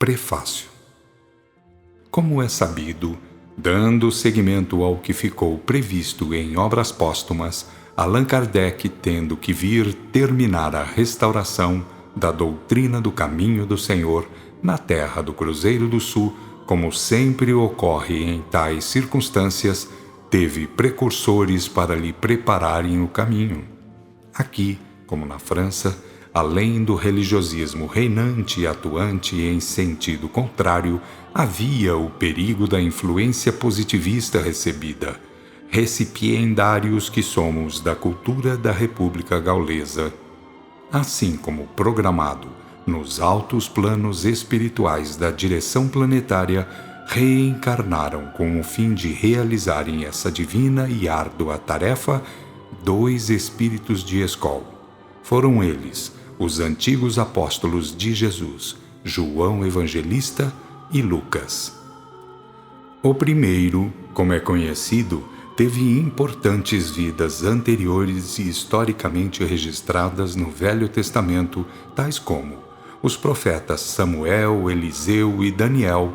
Prefácio. Como é sabido, dando seguimento ao que ficou previsto em obras póstumas, Allan Kardec, tendo que vir terminar a restauração da doutrina do caminho do Senhor na terra do Cruzeiro do Sul, como sempre ocorre em tais circunstâncias, teve precursores para lhe prepararem o caminho. Aqui, como na França, além do religiosismo reinante e atuante em sentido contrário, havia o perigo da influência positivista recebida, recipiendários que somos da cultura da República Gaulesa. Assim como programado nos altos planos espirituais da direção planetária, reencarnaram com o fim de realizarem essa divina e árdua tarefa 2 espíritos de escol. Foram eles os antigos apóstolos de Jesus, João Evangelista e Lucas. O primeiro, como é conhecido, teve importantes vidas anteriores e historicamente registradas no Velho Testamento, tais como os profetas Samuel, Eliseu e Daniel,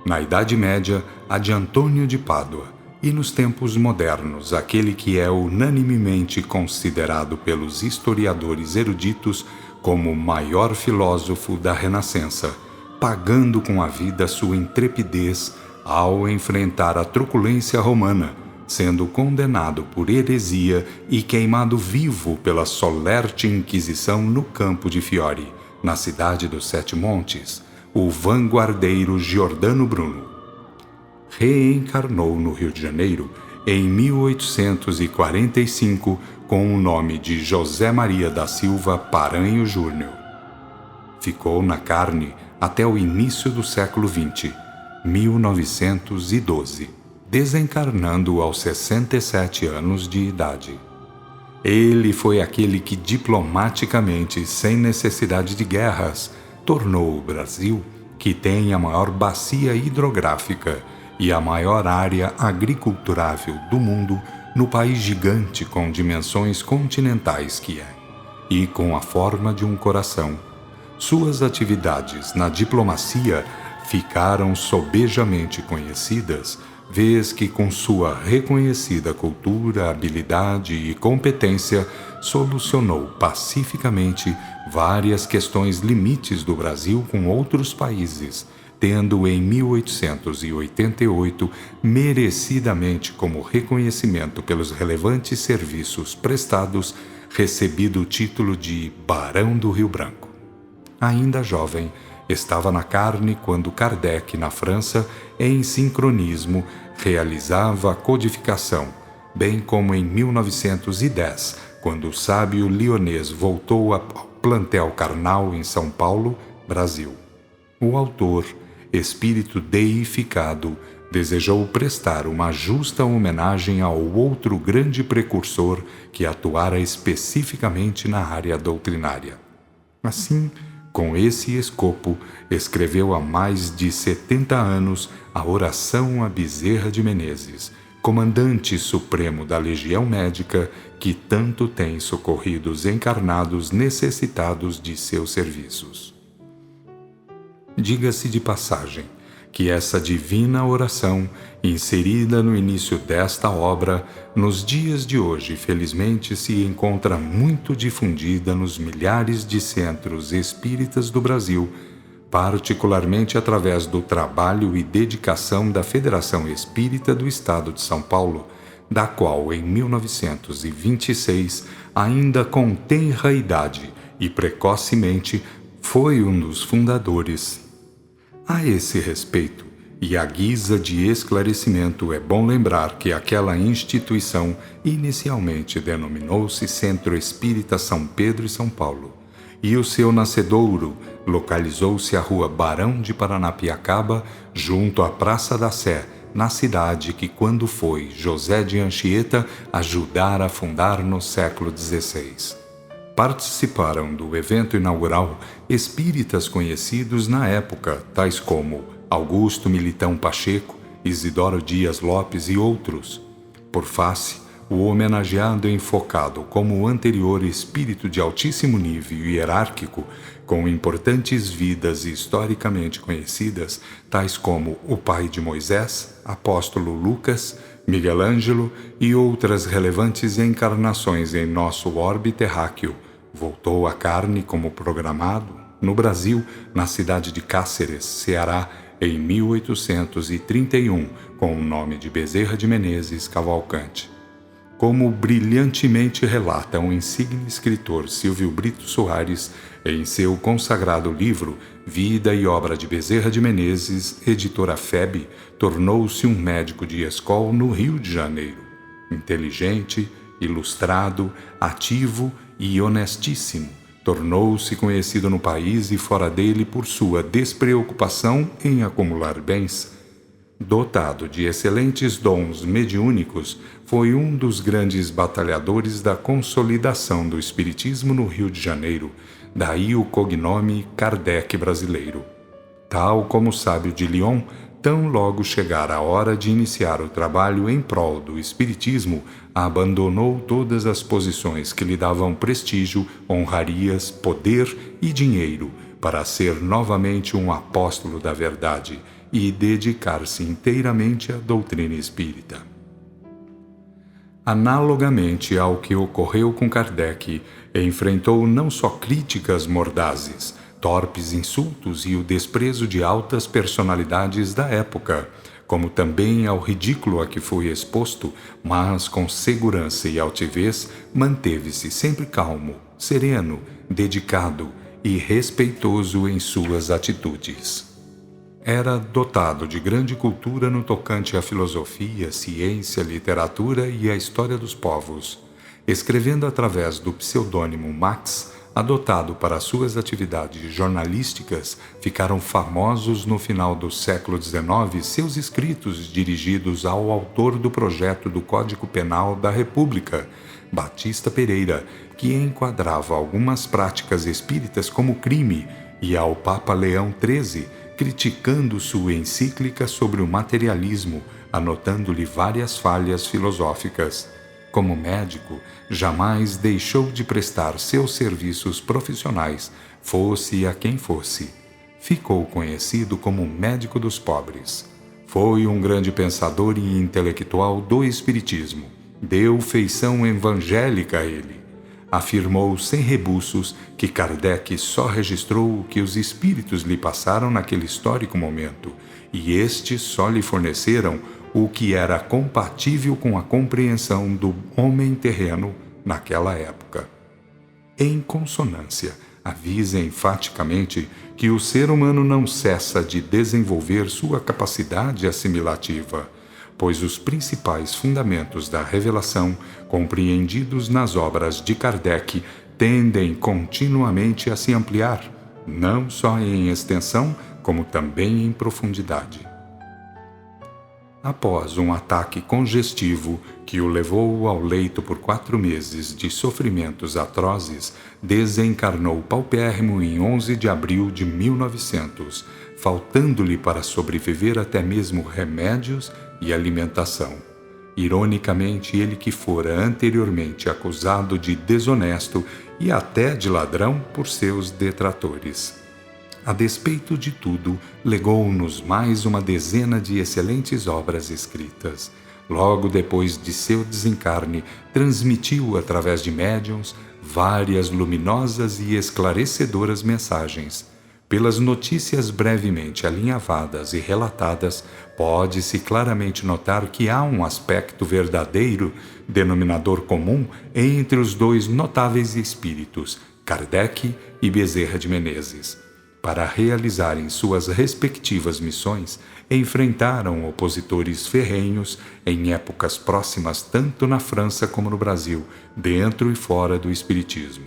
na Idade Média, a de Antônio de Pádua, e nos tempos modernos, aquele que é unanimemente considerado pelos historiadores eruditos como o maior filósofo da Renascença, pagando com a vida sua intrepidez ao enfrentar a truculência romana, sendo condenado por heresia e queimado vivo pela solerte Inquisição no campo de Fiore, na cidade dos Sete Montes, o vanguardeiro Giordano Bruno. Reencarnou no Rio de Janeiro em 1845 com o nome de José Maria da Silva Paranho Júnior. Ficou na carne até o início do século XX, 1912, desencarnando aos 67 anos de idade. Ele foi aquele que diplomaticamente, sem necessidade de guerras, tornou o Brasil, que tem a maior bacia hidrográfica e a maior área agriculturável do mundo, no país gigante com dimensões continentais que é, e com a forma de um coração. Suas atividades na diplomacia ficaram sobejamente conhecidas, vez que com sua reconhecida cultura, habilidade e competência solucionou pacificamente várias questões limites do Brasil com outros países, tendo em 1888, merecidamente como reconhecimento pelos relevantes serviços prestados, recebido o título de Barão do Rio Branco. Ainda jovem, estava na carne quando Kardec, na França, em sincronismo, realizava a codificação, bem como em 1910, quando o sábio lionês voltou ao plantel Carnal em São Paulo, Brasil. O autor, espírito deificado, desejou prestar uma justa homenagem ao outro grande precursor que atuara especificamente na área doutrinária. Assim, com esse escopo, escreveu há mais de 70 anos a Oração a Bezerra de Menezes, comandante supremo da Legião Médica, que tanto tem socorrido os encarnados necessitados de seus serviços. Diga-se de passagem que essa divina oração, inserida no início desta obra, nos dias de hoje, felizmente, se encontra muito difundida nos milhares de centros espíritas do Brasil, particularmente através do trabalho e dedicação da Federação Espírita do Estado de São Paulo, da qual, em 1926, ainda com tenra idade e precocemente, foi um dos fundadores. A esse respeito, e à guisa de esclarecimento, é bom lembrar que aquela instituição inicialmente denominou-se Centro Espírita São Pedro e São Paulo, e o seu nascedouro localizou-se à Rua Barão de Paranapiacaba, junto à Praça da Sé, na cidade que, quando foi José de Anchieta ajudara a fundar no século XVI. Participaram do evento inaugural espíritas conhecidos na época, tais como Augusto Militão Pacheco, Isidoro Dias Lopes e outros. Por face, o homenageado enfocado como o anterior espírito de altíssimo nível hierárquico, com importantes vidas historicamente conhecidas, tais como o pai de Moisés, apóstolo Lucas, Miguel Ângelo e outras relevantes encarnações em nosso orbe terráqueo, voltou à carne como programado no Brasil, na cidade de Cáceres, Ceará, em 1831, com o nome de Bezerra de Menezes Cavalcante. Como brilhantemente relata o insigne escritor Silvio Brito Soares em seu consagrado livro Vida e Obra de Bezerra de Menezes, editora FEB, tornou-se um médico de escola no Rio de Janeiro. Inteligente, ilustrado, ativo e honestíssimo, tornou-se conhecido no país e fora dele por sua despreocupação em acumular bens. Dotado de excelentes dons mediúnicos, foi um dos grandes batalhadores da consolidação do espiritismo no Rio de Janeiro, daí o cognome Kardec brasileiro. Tal como o sábio de Lyon, tão logo chegara a hora de iniciar o trabalho em prol do espiritismo, abandonou todas as posições que lhe davam prestígio, honrarias, poder e dinheiro, para ser novamente um apóstolo da verdade e dedicar-se inteiramente à doutrina espírita. Analogamente ao que ocorreu com Kardec, enfrentou não só críticas mordazes, torpes insultos e o desprezo de altas personalidades da época, como também ao ridículo a que foi exposto, mas com segurança e altivez manteve-se sempre calmo, sereno, dedicado e respeitoso em suas atitudes. Era dotado de grande cultura no tocante à filosofia, ciência, literatura e à história dos povos. Escrevendo através do pseudônimo Max, adotado para suas atividades jornalísticas, ficaram famosos no final do século XIX seus escritos dirigidos ao autor do projeto do Código Penal da República, Batista Pereira, que enquadrava algumas práticas espíritas como crime, e ao Papa Leão XIII, criticando sua encíclica sobre o materialismo, anotando-lhe várias falhas filosóficas. Como médico, jamais deixou de prestar seus serviços profissionais, fosse a quem fosse. Ficou conhecido como médico dos pobres. Foi um grande pensador e intelectual do espiritismo. Deu feição evangélica a ele. Afirmou sem rebuços que Kardec só registrou o que os espíritos lhe passaram naquele histórico momento, e estes só lhe forneceram o que era compatível com a compreensão do homem terreno naquela época. Em consonância, avisa enfaticamente que o ser humano não cessa de desenvolver sua capacidade assimilativa, pois os principais fundamentos da revelação, compreendidos nas obras de Kardec, tendem continuamente a se ampliar, não só em extensão, como também em profundidade. Após um ataque congestivo que o levou ao leito por 4 meses de sofrimentos atrozes, desencarnou paupérrimo em 11 de abril de 1900, faltando-lhe para sobreviver até mesmo remédios e alimentação. Ironicamente, ele que fora anteriormente acusado de desonesto e até de ladrão por seus detratores. A despeito de tudo, legou-nos mais uma dezena de excelentes obras escritas. Logo depois de seu desencarne, transmitiu através de médiuns várias luminosas e esclarecedoras mensagens. Pelas notícias brevemente alinhavadas e relatadas, pode-se claramente notar que há um aspecto verdadeiro, denominador comum, entre os dois notáveis espíritos, Kardec e Bezerra de Menezes. Para realizarem suas respectivas missões, enfrentaram opositores ferrenhos em épocas próximas tanto na França como no Brasil, dentro e fora do espiritismo.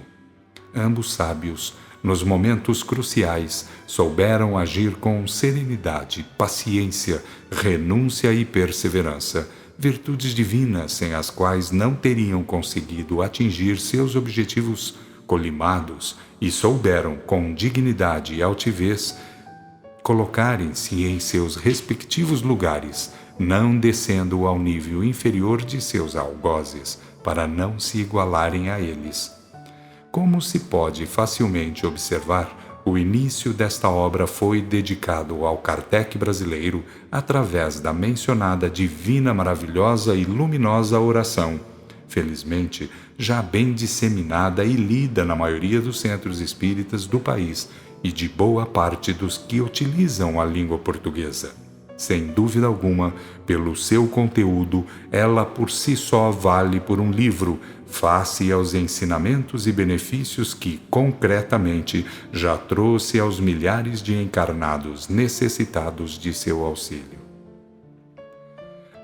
Ambos sábios, nos momentos cruciais, souberam agir com serenidade, paciência, renúncia e perseverança, virtudes divinas sem as quais não teriam conseguido atingir seus objetivos colimados, e souberam, com dignidade e altivez, colocarem-se em seus respectivos lugares, não descendo ao nível inferior de seus algozes, para não se igualarem a eles. Como se pode facilmente observar, o início desta obra foi dedicado ao Kardec brasileiro através da mencionada divina, maravilhosa e luminosa oração, felizmente já bem disseminada e lida na maioria dos centros espíritas do país e de boa parte dos que utilizam a língua portuguesa. Sem dúvida alguma, pelo seu conteúdo, ela por si só vale por um livro, face aos ensinamentos e benefícios que, concretamente, já trouxe aos milhares de encarnados necessitados de seu auxílio.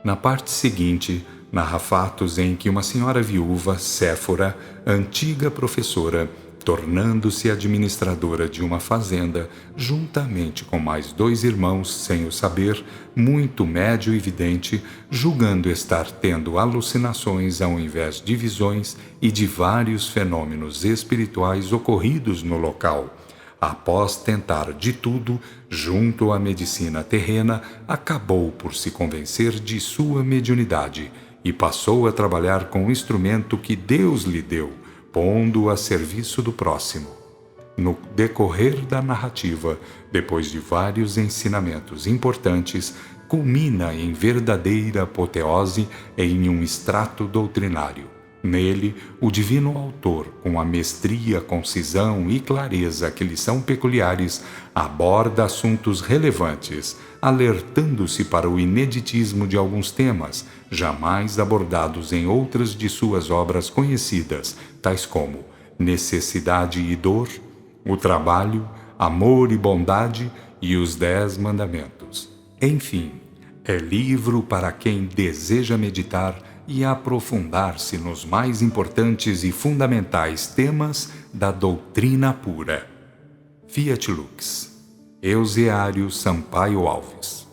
Na parte seguinte, narra fatos em que uma senhora viúva, Séfora, antiga professora, tornando-se administradora de uma fazenda, juntamente com mais 2 irmãos, sem o saber, muito médio e vidente, julgando estar tendo alucinações ao invés de visões e de vários fenômenos espirituais ocorridos no local. Após tentar de tudo, junto à medicina terrena, acabou por se convencer de sua mediunidade e passou a trabalhar com o instrumento que Deus lhe deu, pondo-o a serviço do próximo. No decorrer da narrativa, depois de vários ensinamentos importantes, culmina em verdadeira apoteose em um extrato doutrinário. Nele, o divino autor, com a mestria, concisão e clareza que lhe são peculiares, aborda assuntos relevantes, alertando-se para o ineditismo de alguns temas, jamais abordados em outras de suas obras conhecidas, tais como necessidade e dor, o trabalho, amor e bondade e os 10 mandamentos. Enfim, é livro para quem deseja meditar e aprofundar-se nos mais importantes e fundamentais temas da doutrina pura. Fiat Lux. Euseário Sampaio Alves.